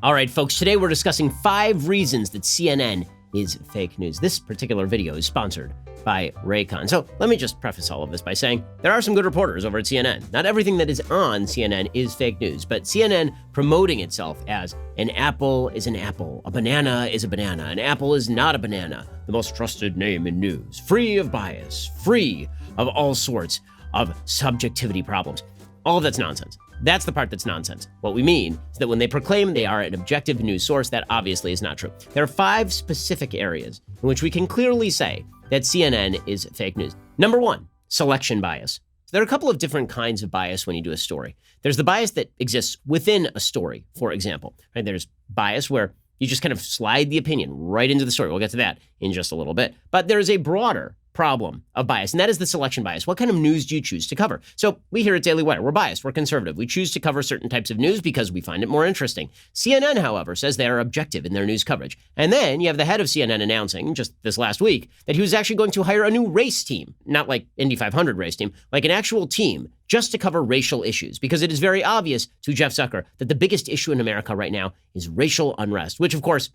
All right, folks, today we're discussing 5 reasons that CNN is fake news. This particular video is sponsored by Raycon. So let me just preface all of this by saying there are some good reporters over at CNN. Not everything that is on CNN is fake news, but CNN promoting itself as an apple is an apple, a banana is a banana, an apple is not a banana, the most trusted name in news, free of bias, free of all sorts of subjectivity problems. All of that's nonsense. That's the part that's nonsense. What we mean is that when they proclaim they are an objective news source, that obviously is not true. There are 5 specific areas in which we can clearly say that CNN is fake news. Number 1, selection bias. So there are a couple of different kinds of bias when you do a story. There's the bias that exists within a story, for example. Right? There's bias where you just kind of slide the opinion right into the story. We'll get to that in just a little bit. But there is a broader problem of bias, and that is the selection bias. What kind of news do you choose to cover? So we here at Daily Wire, we're biased, we're conservative. We choose to cover certain types of news because we find it more interesting. CNN, however, says they are objective in their news coverage. And then you have the head of CNN announcing just this last week that he was actually going to hire a new race team, not like Indy 500 race team, like an actual team just to cover racial issues, because it is very obvious to Jeff Zucker that the biggest issue in America right now is racial unrest, which of course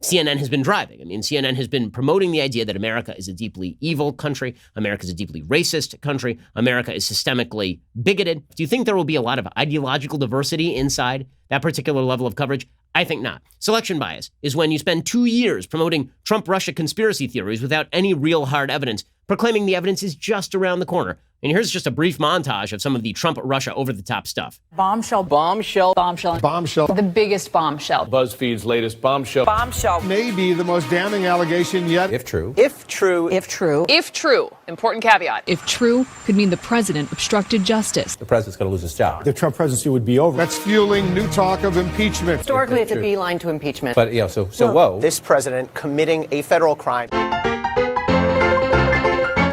CNN has been driving. I mean, CNN has been promoting the idea that America is a deeply evil country. America is a deeply racist country. America is systemically bigoted. Do you think there will be a lot of ideological diversity inside that particular level of coverage? I think not. Selection bias is when you spend 2 years promoting Trump-Russia conspiracy theories without any real hard evidence, proclaiming the evidence is just around the corner. And here's just a brief montage of some of the Trump-Russia over-the-top stuff. Bombshell. Bombshell. Bombshell. Bombshell. The biggest bombshell. BuzzFeed's latest bombshell. Bombshell. Maybe the most damning allegation yet. If true. If true. If true. If true. Important caveat. If true could mean the president obstructed justice. The president's going to lose his job. The Trump presidency would be over. That's fueling new talk of impeachment. Historically, it's a beeline to impeachment. But, whoa. This president committing a federal crime.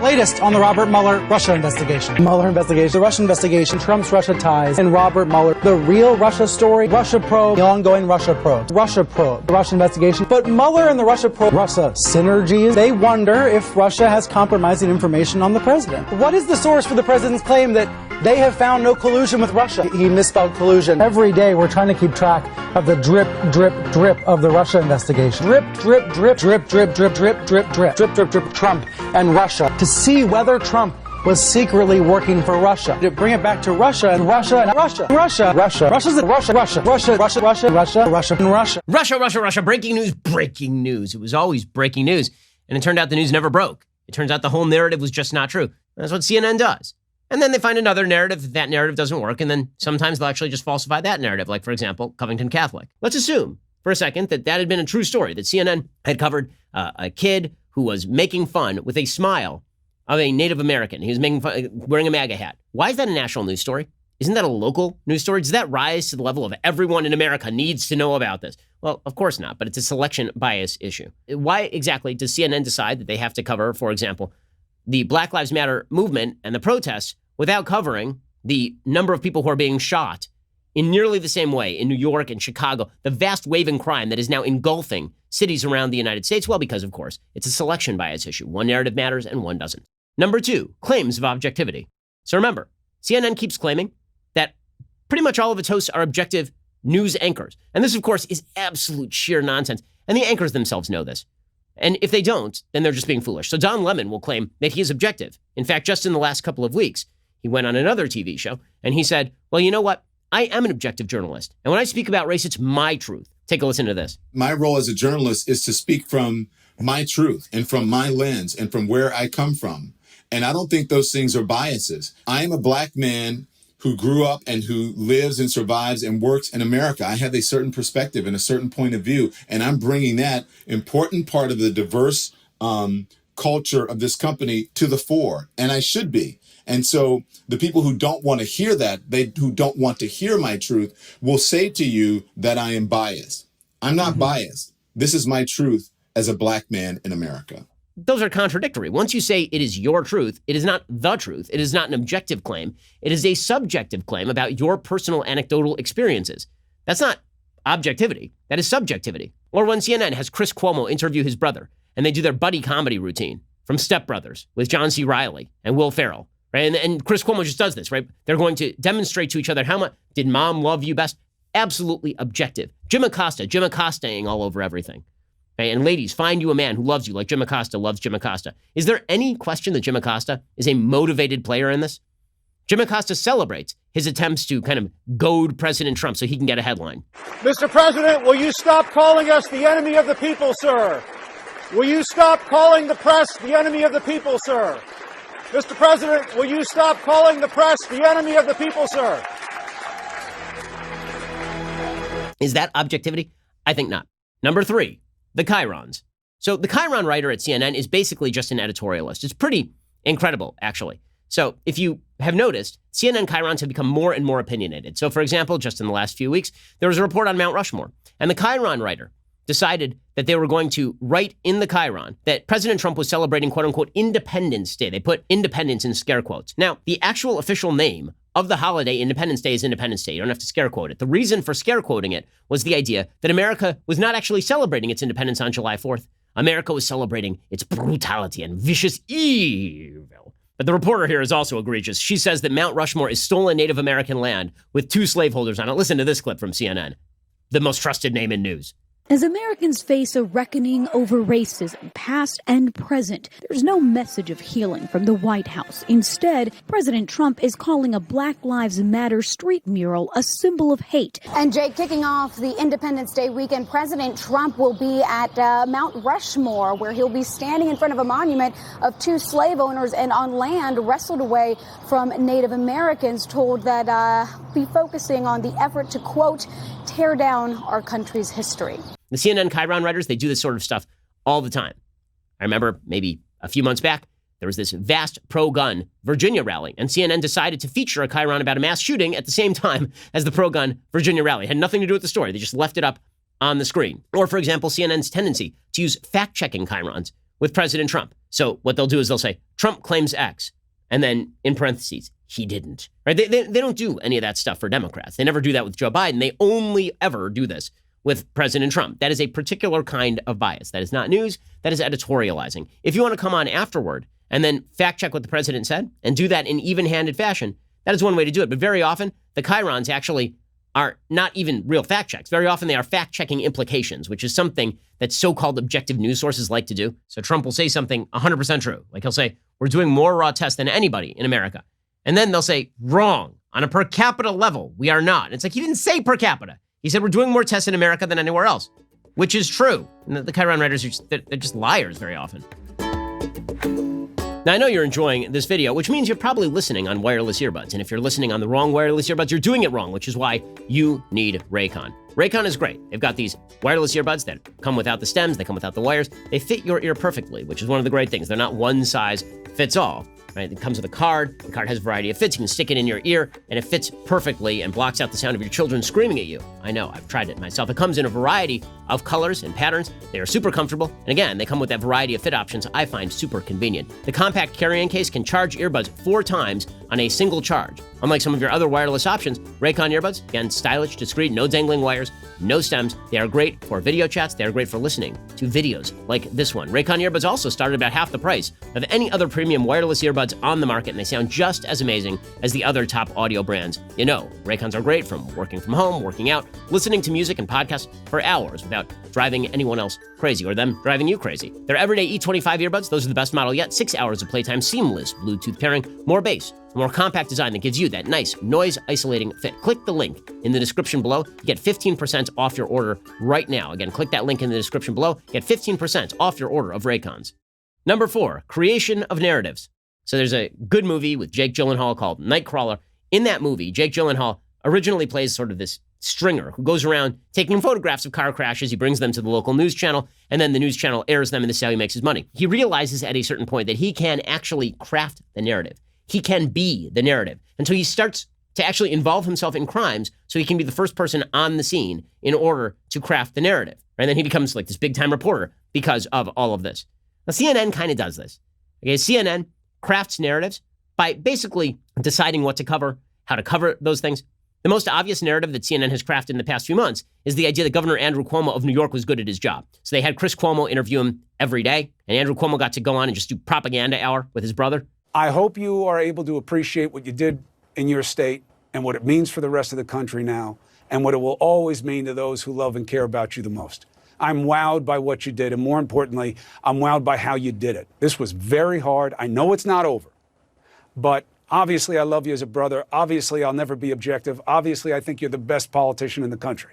Latest on the Robert Mueller Russia investigation. Mueller investigation, the Russia investigation, Trump's Russia ties, and Robert Mueller. The real Russia story, Russia probe, the ongoing Russia probe, the Russia investigation. But Mueller and the Russia probe, Russia synergies, they wonder if Russia has compromising information on the president. What is the source for the president's claim that they have found no collusion with Russia? He misspelled collusion. Every day we're trying to keep track of the drip, drip, drip of the Russia investigation. Drip, drip, drip, drip, drip, drip, drip, drip, drip, drip, drip, drip, Trump and Russia. To see whether Trump was secretly working for Russia. To bring it back to Russia and Russia and Russia. Russia. Russia. Russia's the Russia. Russia. Russia. Russia. Russia. Russia. Russia. And Russia. Russia, Russia, Russia. Breaking news. Breaking news. It was always breaking news. And it turned out the news never broke. It turns out the whole narrative was just not true. That's what CNN does. And then they find another narrative. That narrative doesn't work. And then sometimes they'll actually just falsify that narrative. Like, for example, Covington Catholic. Let's assume for a second that had been a true story, that CNN had covered a kid who was making fun with a smile of a Native American. He was making fun, wearing a MAGA hat. Why is that a national news story? Isn't that a local news story? Does that rise to the level of everyone in America needs to know about this? Well, of course not, but it's a selection bias issue. Why exactly does CNN decide that they have to cover, for example, the Black Lives Matter movement and the protests without covering the number of people who are being shot in nearly the same way in New York and Chicago, the vast wave in crime that is now engulfing cities around the United States? Well, because, of course, it's a selection bias issue. One narrative matters and one doesn't. Number 2, claims of objectivity. So remember, CNN keeps claiming that pretty much all of its hosts are objective news anchors. And this, of course, is absolute sheer nonsense. And the anchors themselves know this. And if they don't, then they're just being foolish. So Don Lemon will claim that he is objective. In fact, just in the last couple of weeks, he went on another TV show and he said, well, you know what? I am an objective journalist. And when I speak about race, it's my truth. Take a listen to this. My role as a journalist is to speak from my truth and from my lens and from where I come from. And I don't think those things are biases. I am a Black man who grew up and who lives and survives and works in America. I have a certain perspective and a certain point of view, and I'm bringing that important part of the diverse culture of this company to the fore, and I should be. And so the people who don't want to hear that, who don't want to hear my truth, will say to you that I am biased. I'm not biased. This is my truth as a Black man in America. Those are contradictory. Once you say it is your truth, it is not the truth. It is not an objective claim. It is a subjective claim about your personal anecdotal experiences. That's not objectivity. That is subjectivity. Or when CNN has Chris Cuomo interview his brother, and they do their buddy comedy routine from Step Brothers with John C. Reilly and Will Ferrell, right? And Chris Cuomo just does this, right? They're going to demonstrate to each other how much did mom love you best? Absolutely objective. Jim Acostaing all over everything. Okay? And ladies, find you a man who loves you like Jim Acosta loves Jim Acosta. Is there any question that Jim Acosta is a motivated player in this? Jim Acosta celebrates his attempts to kind of goad President Trump so he can get a headline. Mr. President, will you stop calling us the enemy of the people, sir? Will you stop calling the press the enemy of the people, sir? Mr. President, will you stop calling the press the enemy of the people, sir? Is that objectivity? I think not. Number 3, the chyrons. So the chyron writer at CNN is basically just an editorialist. It's pretty incredible, actually. So if you have noticed, CNN chyrons have become more and more opinionated. So for example, just in the last few weeks, there was a report on Mount Rushmore, and the chyron writer decided that they were going to write in the chyron that President Trump was celebrating quote unquote Independence Day. They put independence in scare quotes. Now, the actual official name of the holiday Independence Day is Independence Day. You don't have to scare quote it. The reason for scare quoting it was the idea that America was not actually celebrating its independence on July 4th. America was celebrating its brutality and vicious evil. But the reporter here is also egregious. She says that Mount Rushmore is stolen Native American land with 2 slaveholders on it. Listen to this clip from CNN, the most trusted name in news. As Americans face a reckoning over racism, past and present, there's no message of healing from the White House. Instead, President Trump is calling a Black Lives Matter street mural a symbol of hate. And Jake, kicking off the Independence Day weekend, President Trump will be at Mount Rushmore, where he'll be standing in front of a monument of 2 slave owners and on land wrestled away from Native Americans, told that be focusing on the effort to, quote, tear down our country's history. The CNN chyron writers, they do this sort of stuff all the time. I remember maybe a few months back, there was this vast pro-gun Virginia rally, and CNN decided to feature a chyron about a mass shooting at the same time as the pro-gun Virginia rally. It had nothing to do with the story. They just left it up on the screen. Or, for example, CNN's tendency to use fact-checking chyrons with President Trump. So what they'll do is they'll say, Trump claims X, and then in parentheses, he didn't. Right? They don't do any of that stuff for Democrats. They never do that with Joe Biden. They only ever do this with President Trump. That is a particular kind of bias. That is not news. That is editorializing. If you want to come on afterward and then fact check what the president said and do that in even-handed fashion, that is one way to do it. But very often, the chyrons actually are not even real fact checks. Very often, they are fact-checking implications, which is something that so-called objective news sources like to do. So Trump will say something 100% true. Like he'll say, we're doing more raw tests than anybody in America. And then they'll say, wrong. On a per capita level, we are not. It's like he didn't say per capita. He said we're doing more tests in America than anywhere else, which is true. And the chyron writers, they're just liars very often. Now, I know you're enjoying this video, which means you're probably listening on wireless earbuds. And if you're listening on the wrong wireless earbuds, you're doing it wrong, which is why you need Raycon. Raycon is great. They've got these wireless earbuds that come without the stems. They come without the wires. They fit your ear perfectly, which is one of the great things. They're not one size fits all. Right? It comes with a card. The card has a variety of fits. You can stick it in your ear, and it fits perfectly and blocks out the sound of your children screaming at you. I know, I've tried it myself. It comes in a variety of colors and patterns. They are super comfortable. And again, they come with that variety of fit options I find super convenient. The compact carrying case can charge earbuds 4 times on a single charge. Unlike some of your other wireless options, Raycon earbuds, again, stylish, discreet, no dangling wires, no stems. They are great for video chats. They are great for listening to videos like this one. Raycon earbuds also start at about half the price of any other premium wireless earbuds on the market, and they sound just as amazing as the other top audio brands. You know, Raycons are great from working from home, working out, listening to music and podcasts for hours without driving anyone else crazy or them driving you crazy. Their everyday E25 earbuds, those are the best model yet. 6 hours of playtime, seamless Bluetooth pairing, more bass, a more compact design that gives you that nice noise-isolating fit. Click the link in the description below to get 15% off your order right now. Again, click that link in the description below, get 15% off your order of Raycons. Number 4, creation of narratives. So there's a good movie with Jake Gyllenhaal called Nightcrawler. In that movie, Jake Gyllenhaal originally plays sort of this stringer who goes around taking photographs of car crashes. He brings them to the local news channel, and then the news channel airs them, and this is how he makes his money. He realizes at a certain point that he can actually craft the narrative. He can be the narrative. And so he starts to actually involve himself in crimes so he can be the first person on the scene in order to craft the narrative. And then he becomes like this big-time reporter because of all of this. Now, CNN kind of does this. Okay, CNN crafts narratives by basically deciding what to cover, how to cover those things. The most obvious narrative that CNN has crafted in the past few months is the idea that Governor Andrew Cuomo of New York was good at his job. So they had Chris Cuomo interview him every day, and Andrew Cuomo got to go on and just do propaganda hour with his brother. I hope you are able to appreciate what you did in your state and what it means for the rest of the country now. and what it will always mean to those who love and care about you the most. I'm wowed by what you did, and more importantly, I'm wowed by how you did it. This was very hard. I know it's not over, but obviously I love you as a brother. Obviously I'll never be objective. Obviously I think you're the best politician in the country.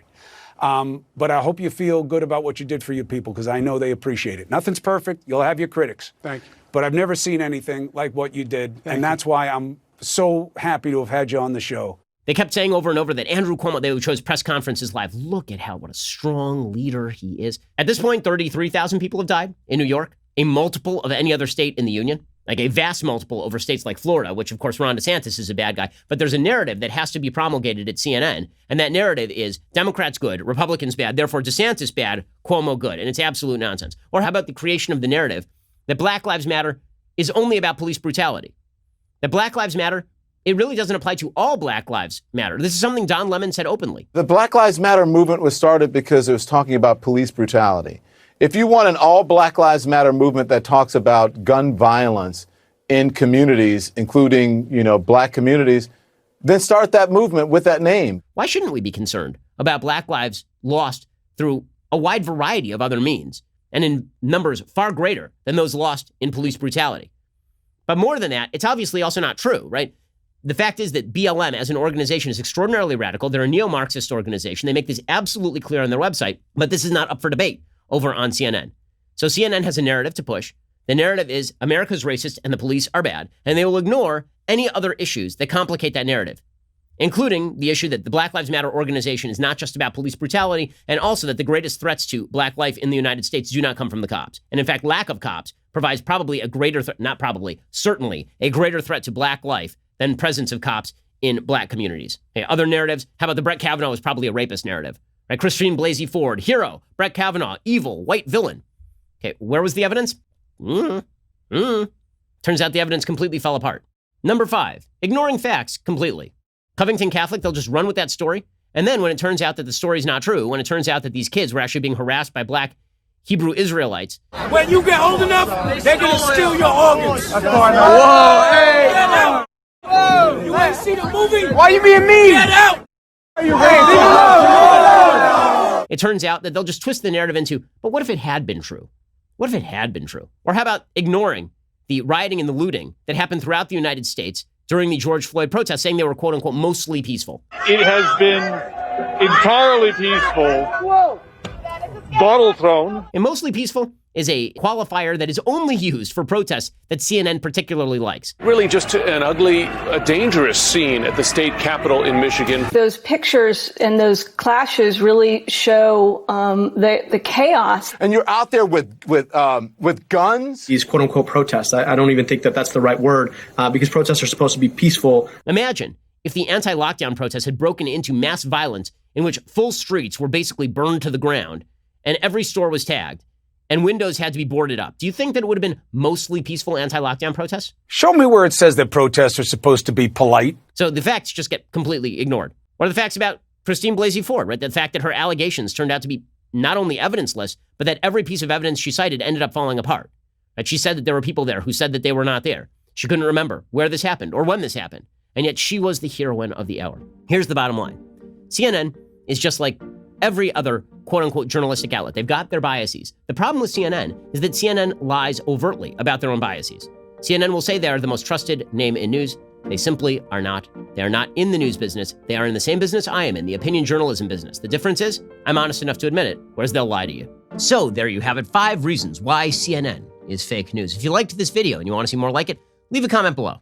But I hope you feel good about what you did for your people, because I know they appreciate it. Nothing's perfect. You'll have your critics. Thank you. But I've never seen anything like what you did, and that's why I'm so happy to have had you on the show. They kept saying over and over that Andrew Cuomo, they chose press conferences live. Look at what a strong leader he is. At this point, 33,000 people have died in New York, a multiple of any other state in the union, like a vast multiple over states like Florida, which of course Ron DeSantis is a bad guy. But there's a narrative that has to be promulgated at CNN. And that narrative is Democrats good, Republicans bad, therefore DeSantis bad, Cuomo good. And it's absolute nonsense. Or how about the creation of the narrative that Black Lives Matter is only about police brutality? That Black Lives Matter, it really doesn't apply to all Black Lives Matter. This is something Don Lemon said openly. The Black Lives Matter movement was started because it was talking about police brutality. If you want an all Black Lives Matter movement that talks about gun violence in communities, including, Black communities, then start that movement with that name. Why shouldn't we be concerned about Black lives lost through a wide variety of other means and in numbers far greater than those lost in police brutality? But more than that, it's obviously also not true, right? The fact is that BLM as an organization is extraordinarily radical. They're a neo-Marxist organization. They make this absolutely clear on their website, but this is not up for debate over on CNN. So CNN has a narrative to push. The narrative is America's racist and the police are bad, and they will ignore any other issues that complicate that narrative, including the issue that the Black Lives Matter organization is not just about police brutality, and also that the greatest threats to Black life in the United States do not come from the cops. And in fact, lack of cops provides probably a greater threat, not probably, certainly a greater threat to Black life than presence of cops in Black communities. Okay, other narratives, how about the Brett Kavanaugh was probably a rapist narrative? Right? Christine Blasey Ford, hero. Brett Kavanaugh, evil, white villain. Okay, where was the evidence? Turns out the evidence completely fell apart. Number 5, ignoring facts completely. Covington Catholic, they'll just run with that story. And then when it turns out that the story's not true, when it turns out that these kids were actually being harassed by Black Hebrew Israelites. When you get old enough, they're going to steal your organs. Whoa, hey! Get out! Whoa! You ain't see the movie? Why you being mean? Get out! It turns out that they'll just twist the narrative into, but what if it had been true? What if it had been true? Or how about ignoring the rioting and the looting that happened throughout the United States during the George Floyd protests, saying they were, quote unquote, mostly peaceful? It has been entirely peaceful. Whoa. Bottle thrown. And mostly peaceful is a qualifier that is only used for protests that CNN particularly likes. Really just an ugly, dangerous scene at the state capitol in Michigan. Those pictures and those clashes really show the chaos. And you're out there with guns? These quote-unquote protests, I don't even think that that's the right word, because protests are supposed to be peaceful. Imagine if the anti-lockdown protests had broken into mass violence in which full streets were basically burned to the ground and every store was tagged and windows had to be boarded up. Do you think that it would have been mostly peaceful anti-lockdown protests? Show me where it says that protests are supposed to be polite. So the facts just get completely ignored. What are the facts about Christine Blasey Ford, right? The fact that her allegations turned out to be not only evidenceless, but that every piece of evidence she cited ended up falling apart. Right? She said that there were people there who said that they were not there. She couldn't remember where this happened or when this happened. And yet she was the heroine of the hour. Here's the bottom line. CNN is just like every other quote-unquote journalistic outlet. They've got their biases. The problem with CNN is that CNN lies overtly about their own biases. CNN will say they are the most trusted name in news. They simply are not. They are not in the news business. They are in the same business I am in, the opinion journalism business. The difference is I'm honest enough to admit it, whereas they'll lie to you. So there you have it, 5 reasons why CNN is fake news. If you liked this video and you want to see more like it, leave a comment below.